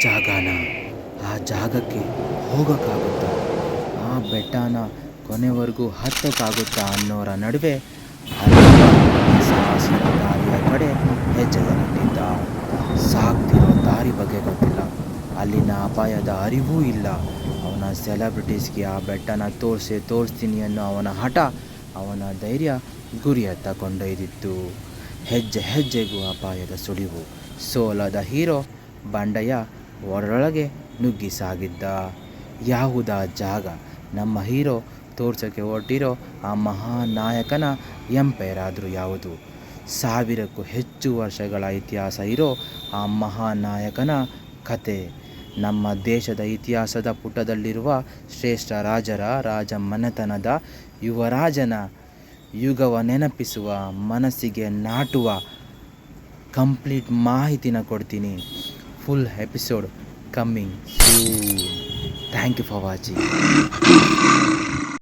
ಜಾಗನ, ಆ ಜಾಗಕ್ಕೆ ಹೋಗೋಕ್ಕಾಗುತ್ತಾ, ಆ ಬೆಟ್ಟನ ಕೊನೆವರೆಗೂ ಹತ್ತೋಕ್ಕಾಗುತ್ತಾ ಅನ್ನೋರ ನಡುವೆ ಅಲ್ಲಿಂದ ಸಾಹಸದ ದಾರಿಯ ಕಡೆ ಹೆಜ್ಜೆಯ ನಟ್ಟಿದ್ದ. ಸಾಗ್ತಿರೋ ದಾರಿ ಬಗ್ಗೆ ಗೊತ್ತಿಲ್ಲ, ಅಲ್ಲಿನ ಅಪಾಯದ ಅರಿವೂ ಇಲ್ಲ. ಅವನ ಸೆಲೆಬ್ರಿಟೀಸ್ಗೆ ಆ ಬೆಟ್ಟನ ತೋರಿಸ್ತೀನಿ ಅನ್ನೋ ಅವನ ಹಠ, ಅವನ ಧೈರ್ಯ ಗುರಿಯತ್ತ ಕೊಂಡೊಯ್ದಿತ್ತು. ಹೆಜ್ಜೆ ಹೆಜ್ಜೆಗೂ ಅಪಾಯದ ಸುಳಿವು. ಸೋಲದ ಹೀರೋ ಬಂಡೆಯ ಒಳಗೆ ನುಗ್ಗಿ ಸಾಗಿದ್ದ. ಯಾವುದಾ ಜಾಗ? ನಮ್ಮ ಹೀರೋ ತೋರ್ಸೋಕ್ಕೆ ಹೊರಟಿರೋ ಆ ಮಹಾನಾಯಕನ ಎಂಪೈರ್ ಆದರೂ ಯಾವುದು? 1000ಕ್ಕೂ ಹೆಚ್ಚು ವರ್ಷಗಳ ಇತಿಹಾಸ ಇರೋ ಆ ಮಹಾನಾಯಕನ ಕತೆ. ನಮ್ಮ ದೇಶದ ಇತಿಹಾಸದ ಪುಟದಲ್ಲಿರುವ ಶ್ರೇಷ್ಠ ರಾಜಮನೆತನದ ಯುವರಾಜನ ಯುಗವ ನೆನಪಿಸುವ, ಮನಸ್ಸಿಗೆ ನಾಟುವ ಕಂಪ್ಲೀಟ್ ಮಾಹಿತಿನ ಕೊಡ್ತೀನಿ. Full episode coming soon. Thank you for watching.